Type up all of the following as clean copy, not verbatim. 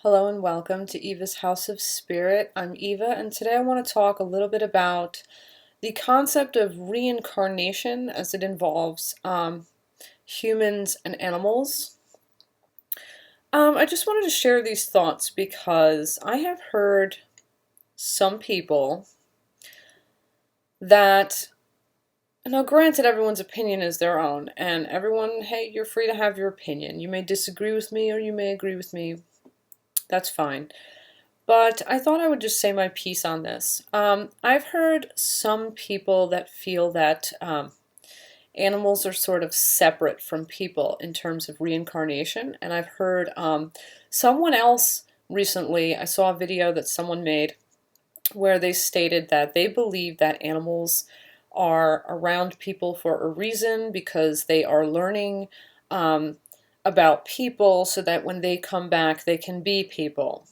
Hello and welcome to Eva's House of Spirit. I'm Eva, and today I want to talk a little bit about the concept of reincarnation as it involves humans and animals. I just wanted to share these thoughts because I have heard some people that, now granted, everyone's opinion is their own, and everyone, hey, you're free to have your opinion. You may disagree with me or you may agree with me. That's fine. But I thought I would just say my piece on this. I've heard some people that feel that animals are sort of separate from people in terms of reincarnation. And I've heard someone else recently, I saw a video that someone made where they stated that they believe that animals are around people for a reason because they are learning about people so that when they come back, they can be people.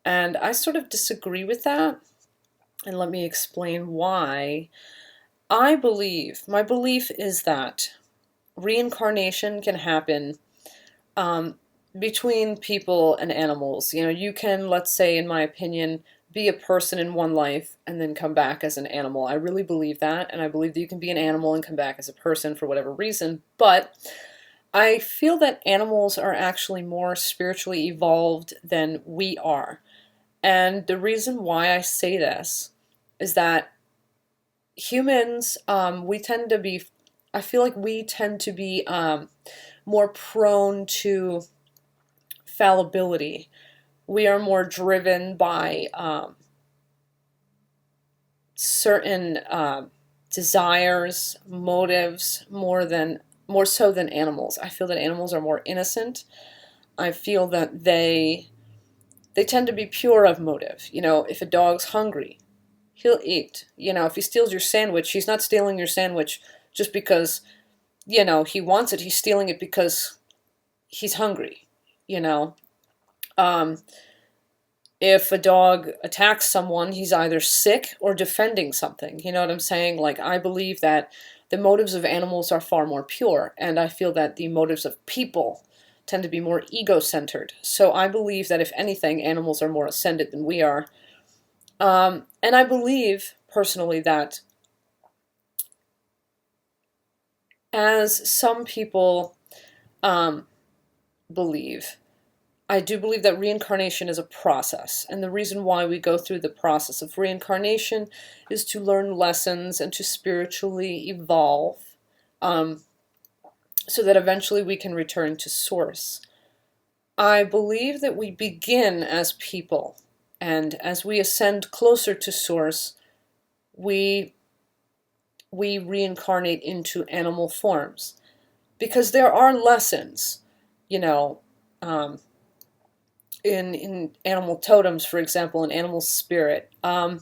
And I sort of disagree with that, and let me explain why. My belief is that reincarnation can happen between people and animals. You know, you can, let's say, in my opinion, be a person in one life and then come back as an animal. I really believe that, and I believe that you can be an animal and come back as a person for whatever reason, but I feel that animals are actually more spiritually evolved than we are. And the reason why I say this is that humans, we tend to be, I feel like we tend to be more prone to fallibility. We are more driven by certain desires, motives, more so than animals. I feel that animals are more innocent. I feel that they tend to be pure of motive. You know, if a dog's hungry, he'll eat. You know, if he steals your sandwich, he's not stealing your sandwich just because, you know, he wants it. He's stealing it because he's hungry, you know. Um, if a dog attacks someone, he's either sick or defending something. You know what I'm saying? Like, I believe that the motives of animals are far more pure, and I feel that the motives of people tend to be more ego-centered. So I believe that if anything, animals are more ascended than we are. And I believe, personally, that as some people believe, I do believe that reincarnation is a process. And the reason why we go through the process of reincarnation is to learn lessons and to spiritually evolve so that eventually we can return to source. I believe that we begin as people, and as we ascend closer to source, we reincarnate into animal forms. Because there are lessons, you know, in animal totems, for example, in animal spirit. And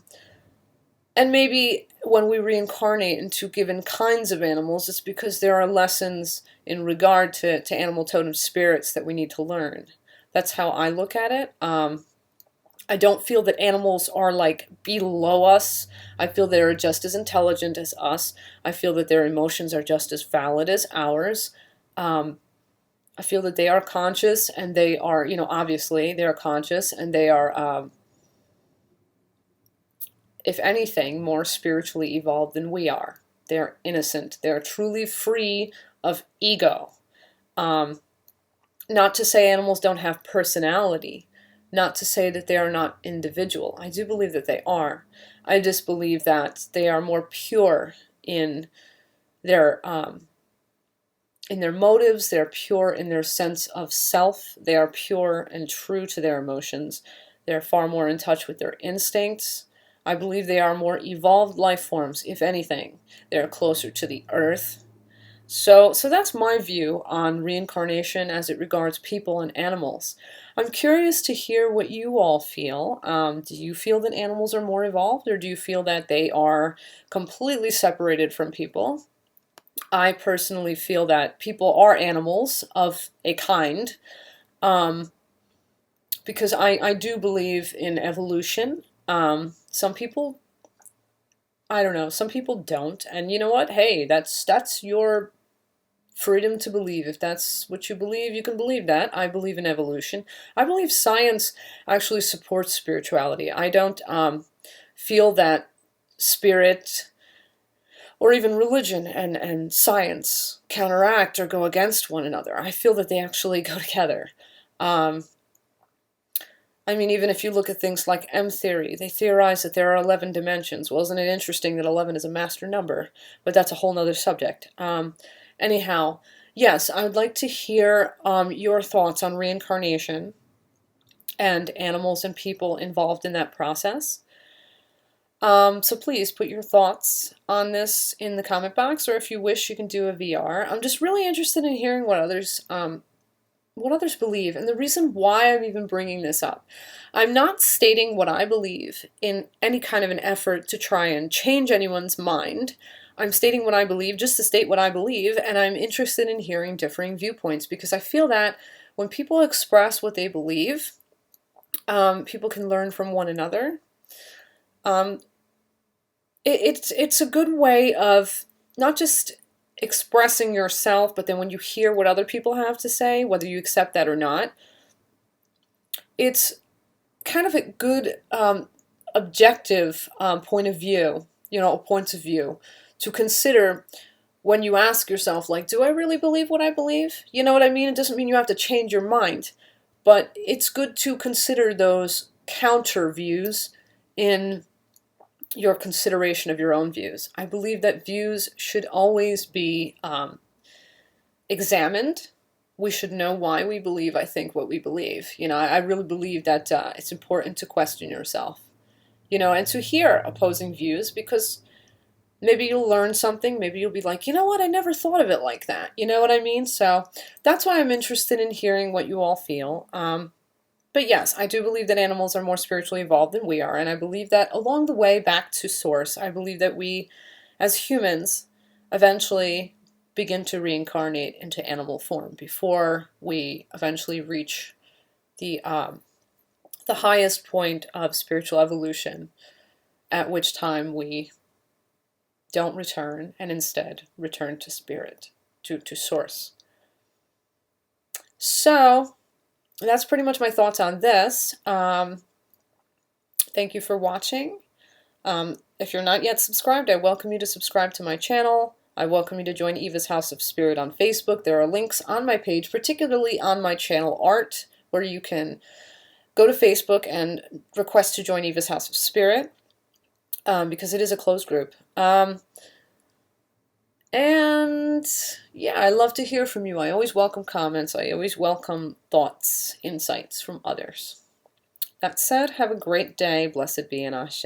maybe when we reincarnate into given kinds of animals, it's because there are lessons in regard to animal totem spirits that we need to learn. That's how I look at it. I don't feel that animals are like below us. I feel they're just as intelligent as us. I feel that their emotions are just as valid as ours. I feel that they are conscious, and they are, you know, obviously they are conscious, and they are, if anything, more spiritually evolved than we are. They're innocent. They're truly free of ego. Not to say animals don't have personality. Not to say that they are not individual. I do believe that they are. I just believe that they are more pure in their motives. They're pure in their sense of self. They are pure and true to their emotions. They're far more in touch with their instincts. I believe they are more evolved life forms, if anything. They're closer to the earth. So that's my view on reincarnation as it regards people and animals. I'm curious to hear what you all feel. Do you feel that animals are more evolved, or do you feel that they are completely separated from people? I personally feel that people are animals of a kind, because I do believe in evolution. Some people, I don't know, some people don't. And you know what? Hey, that's your freedom to believe. If that's what you believe, you can believe that. I believe in evolution. I believe science actually supports spirituality. I don't feel that spirit or even religion and science counteract or go against one another. I feel that they actually go together. I mean, even if you look at things like M theory, they theorize that there are 11 dimensions. Well, isn't it interesting that 11 is a master number? But that's a whole nother subject. Anyhow, yes, I would like to hear your thoughts on reincarnation and animals and people involved in that process. So please put your thoughts on this in the comment box, or if you wish, you can do a VR. I'm just really interested in hearing what others believe, and the reason why I'm even bringing this up. I'm not stating what I believe in any kind of an effort to try and change anyone's mind. I'm stating what I believe just to state what I believe, and I'm interested in hearing differing viewpoints, because I feel that when people express what they believe, people can learn from one another. It's a good way of not just expressing yourself, but then when you hear what other people have to say, whether you accept that or not, it's kind of a good objective point of view, points of view to consider when you ask yourself, like, do I really believe what I believe? You know what I mean? It doesn't mean you have to change your mind, but it's good to consider those counter views in your consideration of your own views. I believe that views should always be examined. We should know why we believe, I think, what we believe. I really believe that it's important to question yourself, and to hear opposing views, because maybe you'll learn something. Maybe you'll be like, you know what, I never thought of it like that. You know what I mean? So that's why I'm interested in hearing what you all feel. But yes, I do believe that animals are more spiritually evolved than we are, and I believe that along the way back to source, I believe that we, as humans, eventually begin to reincarnate into animal form before we eventually reach the highest point of spiritual evolution, at which time we don't return and instead return to spirit, to source. So that's pretty much my thoughts on this. Thank you for watching. If you're not yet subscribed, I welcome you to subscribe to my channel. I welcome you to join Eva's House of Spirit on Facebook. There are links on my page, particularly on my channel art, where you can go to Facebook and request to join Eva's House of Spirit, because it is a closed group. And yeah, I love to hear from you. I always welcome comments. I always welcome thoughts, insights from others. That said, have a great day. Blessed be, and Ashe.